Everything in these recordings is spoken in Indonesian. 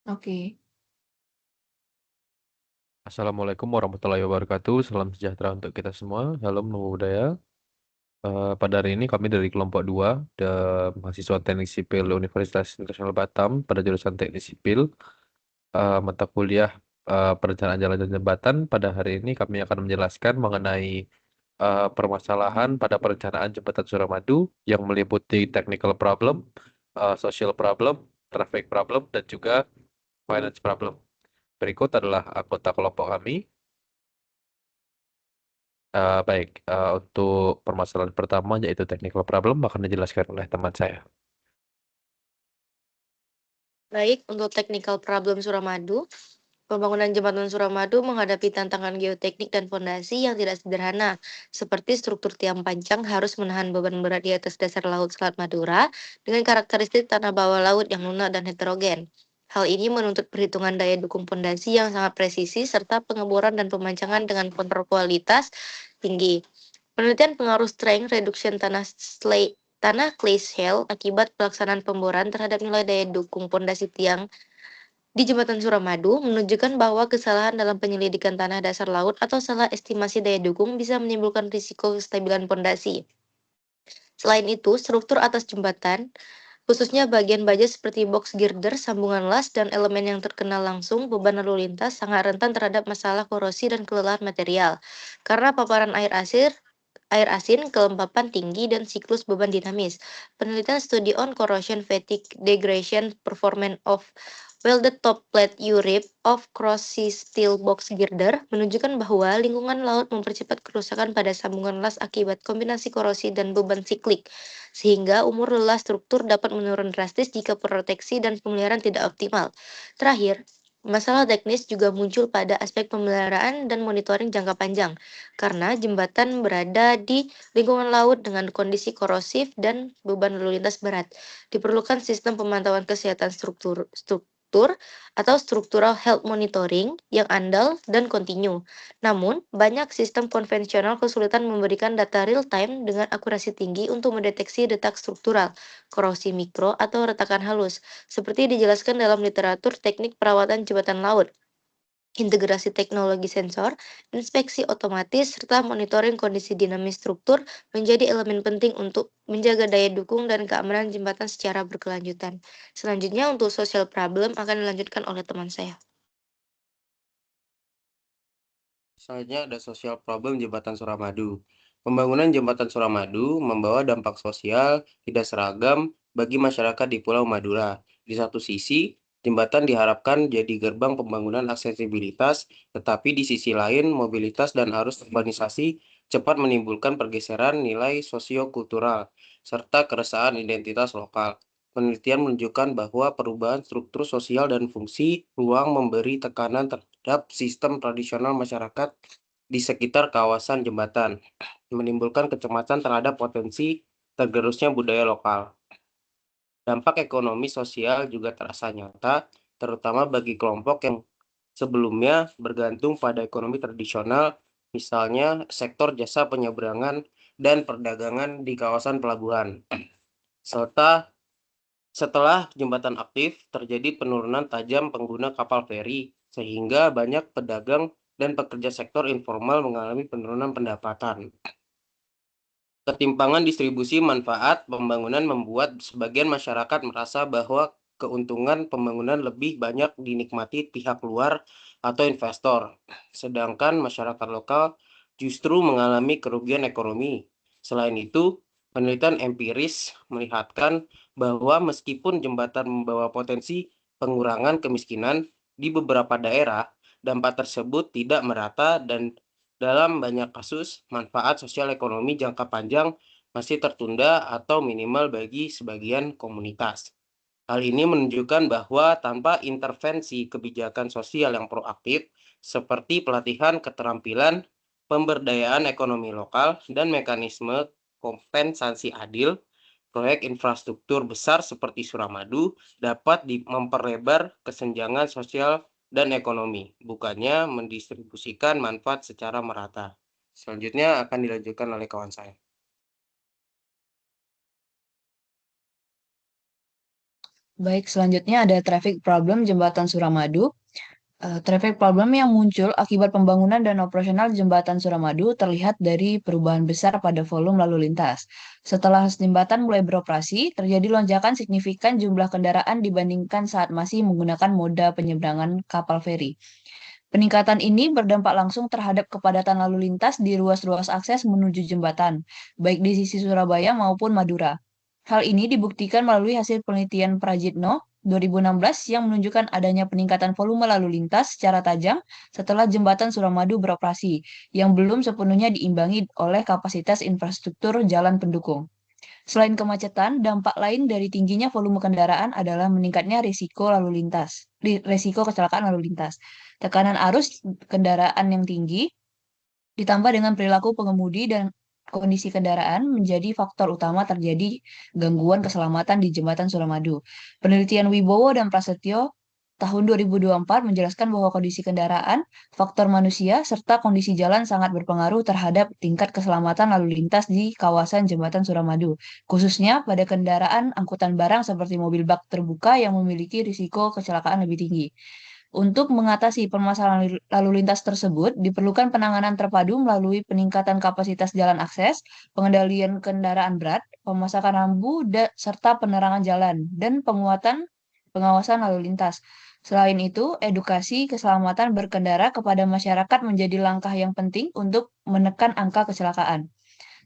Oke. Assalamualaikum warahmatullahi wabarakatuh. Salam sejahtera untuk kita semua. Salam namo budaya. Pada hari ini kami dari kelompok 2, mahasiswa Teknik Sipil Universitas Internasional Batam pada jurusan Teknik Sipil, mata kuliah perencanaan jalan dan jembatan. Pada hari ini kami akan menjelaskan mengenai permasalahan pada perencanaan jembatan Suramadu yang meliputi technical problem, social problem, traffic problem, dan juga finance problem. Berikut adalah anggota kelompok kami. Baik, untuk permasalahan pertama yaitu technical problem akan dijelaskan oleh teman saya. Baik, untuk technical problem Suramadu, pembangunan jembatan Suramadu menghadapi tantangan geoteknik dan fondasi yang tidak sederhana, seperti struktur tiang panjang harus menahan beban berat di atas dasar laut Selat Madura dengan karakteristik tanah bawah laut yang lunak dan heterogen. Hal ini menuntut perhitungan daya dukung fondasi yang sangat presisi serta pengeboran dan pemancangan dengan kontrol kualitas tinggi. Penelitian pengaruh strength reduction tanah clay shell akibat pelaksanaan pemboran terhadap nilai daya dukung pondasi tiang di Jembatan Suramadu menunjukkan bahwa kesalahan dalam penyelidikan tanah dasar laut atau salah estimasi daya dukung bisa menimbulkan risiko kestabilan pondasi. Selain itu, struktur atas jembatan, khususnya bagian baja seperti box girder, sambungan las, dan elemen yang terkena langsung beban lalu lintas sangat rentan terhadap masalah korosi dan kelelahan material. Karena paparan air asin, kelembapan tinggi, dan siklus beban dinamis. Penelitian studi on corrosion fatigue degradation performance of welded top plate U-rib of crossy steel box girder menunjukkan bahwa lingkungan laut mempercepat kerusakan pada sambungan las akibat kombinasi korosi dan beban siklik, sehingga umur lelah struktur dapat menurun drastis jika proteksi dan pemeliharaan tidak optimal. Terakhir, masalah teknis juga muncul pada aspek pemeliharaan dan monitoring jangka panjang, karena jembatan berada di lingkungan laut dengan kondisi korosif dan beban lalu lintas berat. Diperlukan sistem pemantauan kesehatan struktur atau structural health monitoring yang andal dan kontinu. Namun, banyak sistem konvensional kesulitan memberikan data real time dengan akurasi tinggi untuk mendeteksi detak struktural, korosi mikro, atau retakan halus, seperti dijelaskan dalam literatur teknik perawatan jembatan laut. Integrasi teknologi sensor, inspeksi otomatis, serta monitoring kondisi dinamis struktur menjadi elemen penting untuk menjaga daya dukung dan keamanan jembatan secara berkelanjutan. Selanjutnya, untuk social problem akan dilanjutkan oleh teman saya. Selanjutnya ada sosial problem Jembatan Suramadu. Pembangunan Jembatan Suramadu membawa dampak sosial tidak seragam bagi masyarakat di Pulau Madura. Di satu sisi, jembatan diharapkan jadi gerbang pembangunan aksesibilitas, tetapi di sisi lain, mobilitas dan arus urbanisasi cepat menimbulkan pergeseran nilai sosiokultural, serta keresahan identitas lokal. Penelitian menunjukkan bahwa perubahan struktur sosial dan fungsi ruang memberi tekanan terhadap sistem tradisional masyarakat di sekitar kawasan jembatan, menimbulkan kecemasan terhadap potensi tergerusnya budaya lokal. Dampak ekonomi sosial juga terasa nyata, terutama bagi kelompok yang sebelumnya bergantung pada ekonomi tradisional, misalnya sektor jasa penyeberangan dan perdagangan di kawasan pelabuhan. Setelah jembatan aktif, terjadi penurunan tajam pengguna kapal feri, sehingga banyak pedagang dan pekerja sektor informal mengalami penurunan pendapatan. Ketimpangan distribusi manfaat pembangunan membuat sebagian masyarakat merasa bahwa keuntungan pembangunan lebih banyak dinikmati pihak luar atau investor, sedangkan masyarakat lokal justru mengalami kerugian ekonomi. Selain itu, penelitian empiris melihatkan bahwa meskipun jembatan membawa potensi pengurangan kemiskinan di beberapa daerah, dampak tersebut tidak merata dan dalam banyak kasus, manfaat sosial ekonomi jangka panjang masih tertunda atau minimal bagi sebagian komunitas. Hal ini menunjukkan bahwa tanpa intervensi kebijakan sosial yang proaktif, seperti pelatihan keterampilan, pemberdayaan ekonomi lokal, dan mekanisme kompensasi adil, proyek infrastruktur besar seperti Suramadu dapat memperlebar kesenjangan sosial dan ekonomi, bukannya mendistribusikan manfaat secara merata. Selanjutnya akan dilanjutkan oleh kawan saya. Baik, selanjutnya ada traffic problem Jembatan Suramadu. Traffic problem yang muncul akibat pembangunan dan operasional Jembatan Suramadu terlihat dari perubahan besar pada volume lalu lintas. Setelah jembatan mulai beroperasi, terjadi lonjakan signifikan jumlah kendaraan dibandingkan saat masih menggunakan moda penyeberangan kapal feri. Peningkatan ini berdampak langsung terhadap kepadatan lalu lintas di ruas-ruas akses menuju jembatan, baik di sisi Surabaya maupun Madura. Hal ini dibuktikan melalui hasil penelitian Prajitno 2016 yang menunjukkan adanya peningkatan volume lalu lintas secara tajam setelah jembatan Suramadu beroperasi, yang belum sepenuhnya diimbangi oleh kapasitas infrastruktur jalan pendukung. Selain kemacetan, dampak lain dari tingginya volume kendaraan adalah meningkatnya risiko kecelakaan lalu lintas. Tekanan arus kendaraan yang tinggi ditambah dengan perilaku pengemudi dan kondisi kendaraan menjadi faktor utama terjadi gangguan keselamatan di Jembatan Suramadu. Penelitian Wibowo dan Prasetyo tahun 2024 menjelaskan bahwa kondisi kendaraan, faktor manusia, serta kondisi jalan sangat berpengaruh terhadap tingkat keselamatan lalu lintas di kawasan Jembatan Suramadu, khususnya pada kendaraan angkutan barang seperti mobil bak terbuka yang memiliki risiko kecelakaan lebih tinggi. Untuk mengatasi permasalahan lalu lintas tersebut, diperlukan penanganan terpadu melalui peningkatan kapasitas jalan akses, pengendalian kendaraan berat, pemasangan rambu, serta penerangan jalan, dan penguatan pengawasan lalu lintas. Selain itu, edukasi keselamatan berkendara kepada masyarakat menjadi langkah yang penting untuk menekan angka kecelakaan.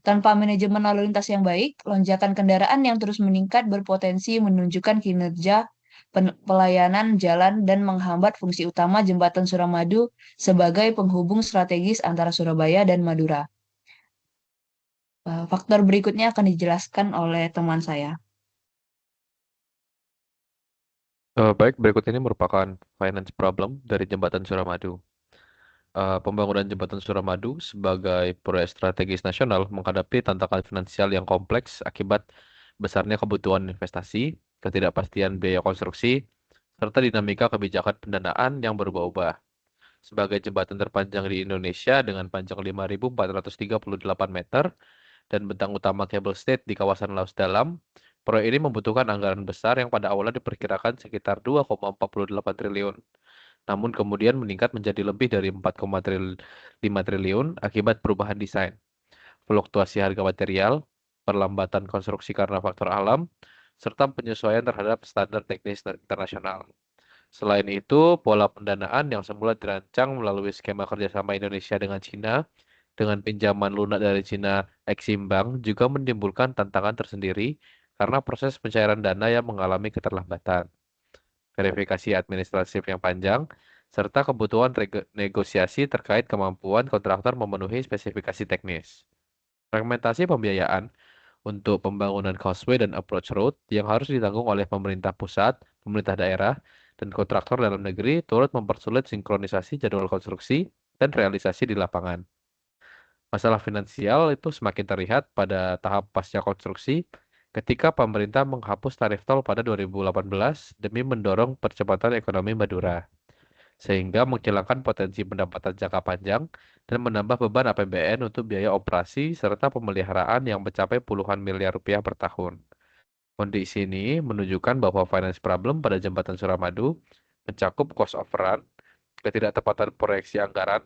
Tanpa manajemen lalu lintas yang baik, lonjakan kendaraan yang terus meningkat berpotensi menunjukkan kinerja pelayanan jalan dan menghambat fungsi utama Jembatan Suramadu sebagai penghubung strategis antara Surabaya dan Madura. Faktor berikutnya akan dijelaskan oleh teman saya. Baik, berikut ini merupakan finance problem dari Jembatan Suramadu. Pembangunan Jembatan Suramadu sebagai proyek strategis nasional menghadapi tantangan finansial yang kompleks akibat besarnya kebutuhan investasi, ketidakpastian biaya konstruksi, serta dinamika kebijakan pendanaan yang berubah-ubah. Sebagai jembatan terpanjang di Indonesia dengan panjang 5.438 meter dan bentang utama cable stayed di kawasan Laut Dalam, proyek ini membutuhkan anggaran besar yang pada awalnya diperkirakan sekitar 2,48 triliun. Namun kemudian meningkat menjadi lebih dari 4,5 triliun akibat perubahan desain, fluktuasi harga material, perlambatan konstruksi karena faktor alam, serta penyesuaian terhadap standar teknis internasional. Selain itu, pola pendanaan yang semula dirancang melalui skema kerjasama Indonesia dengan Cina, dengan pinjaman lunak dari Cina Exim Bank juga menimbulkan tantangan tersendiri karena proses pencairan dana yang mengalami keterlambatan, verifikasi administratif yang panjang, serta kebutuhan negosiasi terkait kemampuan kontraktor memenuhi spesifikasi teknis. Fragmentasi pembiayaan untuk pembangunan causeway dan approach road yang harus ditanggung oleh pemerintah pusat, pemerintah daerah, dan kontraktor dalam negeri turut mempersulit sinkronisasi jadwal konstruksi dan realisasi di lapangan. Masalah finansial itu semakin terlihat pada tahap pasca konstruksi ketika pemerintah menghapus tarif tol pada 2018 demi mendorong percepatan ekonomi Madura, sehingga menghilangkan potensi pendapatan jangka panjang dan menambah beban APBN untuk biaya operasi serta pemeliharaan yang mencapai puluhan miliar rupiah per tahun. Kondisi ini menunjukkan bahwa finance problem pada Jembatan Suramadu mencakup cost overrun, ketidaktepatan proyeksi anggaran,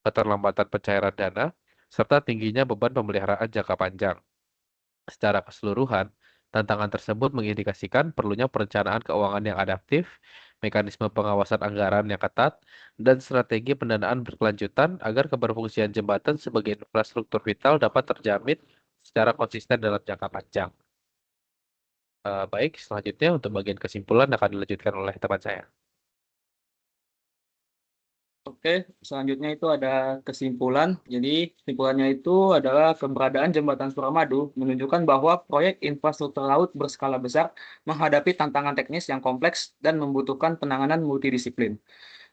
keterlambatan pencairan dana, serta tingginya beban pemeliharaan jangka panjang. Secara keseluruhan, tantangan tersebut mengindikasikan perlunya perencanaan keuangan yang adaptif, mekanisme pengawasan anggaran yang ketat, dan strategi pendanaan berkelanjutan agar keberfungsian jembatan sebagai infrastruktur vital dapat terjamin secara konsisten dalam jangka panjang. Baik, selanjutnya untuk bagian kesimpulan akan dilanjutkan oleh teman saya. Oke, selanjutnya itu ada kesimpulan. Jadi kesimpulannya itu adalah keberadaan Jembatan Suramadu menunjukkan bahwa proyek infrastruktur laut berskala besar menghadapi tantangan teknis yang kompleks dan membutuhkan penanganan multidisiplin.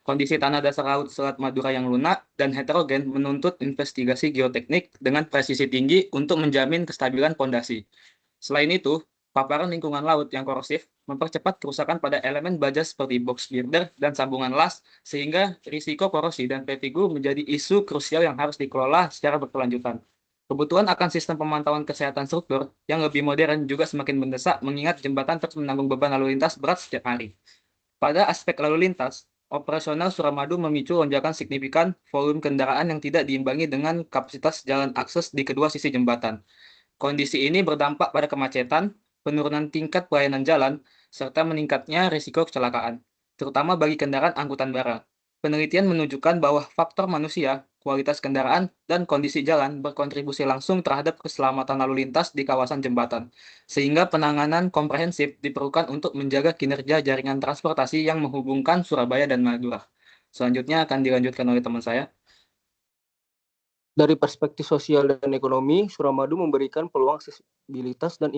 Kondisi tanah dasar laut Selat Madura yang lunak dan heterogen menuntut investigasi geoteknik dengan presisi tinggi untuk menjamin kestabilan pondasi. Selain itu, paparan lingkungan laut yang korosif mempercepat kerusakan pada elemen baja seperti box girder dan sambungan las, sehingga risiko korosi dan vertigo menjadi isu krusial yang harus dikelola secara berkelanjutan. Kebutuhan akan sistem pemantauan kesehatan struktur yang lebih modern juga semakin mendesak mengingat jembatan terus menanggung beban lalu lintas berat setiap hari. Pada aspek lalu lintas, operasional Suramadu memicu lonjakan signifikan volume kendaraan yang tidak diimbangi dengan kapasitas jalan akses di kedua sisi jembatan. Kondisi ini berdampak pada kemacetan, penurunan tingkat pelayanan jalan, serta meningkatnya risiko kecelakaan, terutama bagi kendaraan angkutan barang. Penelitian menunjukkan bahwa faktor manusia, kualitas kendaraan, dan kondisi jalan berkontribusi langsung terhadap keselamatan lalu lintas di kawasan jembatan, sehingga penanganan komprehensif diperlukan untuk menjaga kinerja jaringan transportasi yang menghubungkan Surabaya dan Madura. Selanjutnya akan dilanjutkan oleh teman saya. Dari perspektif sosial dan ekonomi, Suramadu memberikan peluang aksesibilitas dan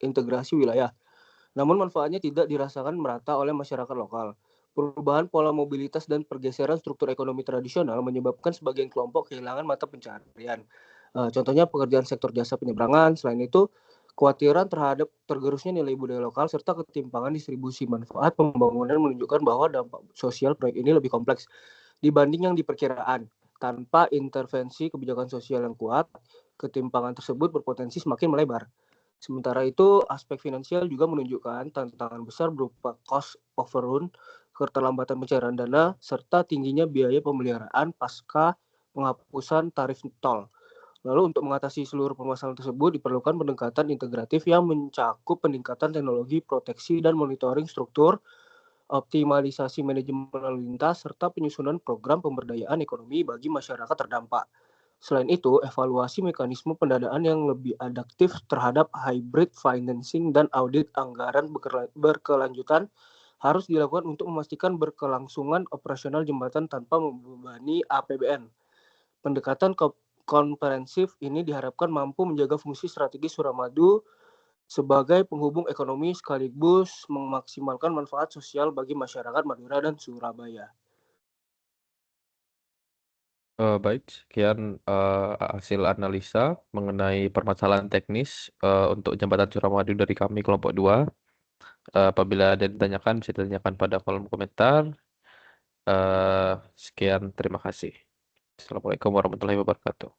integrasi wilayah. Namun manfaatnya tidak dirasakan merata oleh masyarakat lokal. Perubahan pola mobilitas dan pergeseran struktur ekonomi tradisional menyebabkan sebagian kelompok kehilangan mata pencaharian. Contohnya pekerjaan sektor jasa penyeberangan. Selain itu, kekhawatiran terhadap tergerusnya nilai budaya lokal serta ketimpangan distribusi manfaat pembangunan menunjukkan bahwa dampak sosial proyek ini lebih kompleks dibanding yang diperkirakan. Tanpa intervensi kebijakan sosial yang kuat, ketimpangan tersebut berpotensi semakin melebar. Sementara itu, aspek finansial juga menunjukkan tantangan besar berupa cost overrun, keterlambatan pencairan dana, serta tingginya biaya pemeliharaan pasca penghapusan tarif tol. Lalu untuk mengatasi seluruh permasalahan tersebut diperlukan pendekatan integratif yang mencakup peningkatan teknologi, proteksi, dan monitoring struktur, optimalisasi manajemen lalu lintas, serta penyusunan program pemberdayaan ekonomi bagi masyarakat terdampak. Selain itu, evaluasi mekanisme pendanaan yang lebih adaptif terhadap hybrid financing dan audit anggaran berkelanjutan harus dilakukan untuk memastikan berkelangsungan operasional jembatan tanpa membebani APBN. Pendekatan komprehensif ini diharapkan mampu menjaga fungsi strategis Suramadu sebagai penghubung ekonomi sekaligus memaksimalkan manfaat sosial bagi masyarakat Madura dan Surabaya. Baik, sekian hasil analisa mengenai permasalahan teknis untuk jembatan Suramadu dari kami kelompok 2. Apabila ada yang ditanyakan, bisa ditanyakan pada kolom komentar. Sekian, terima kasih. Assalamualaikum warahmatullahi wabarakatuh.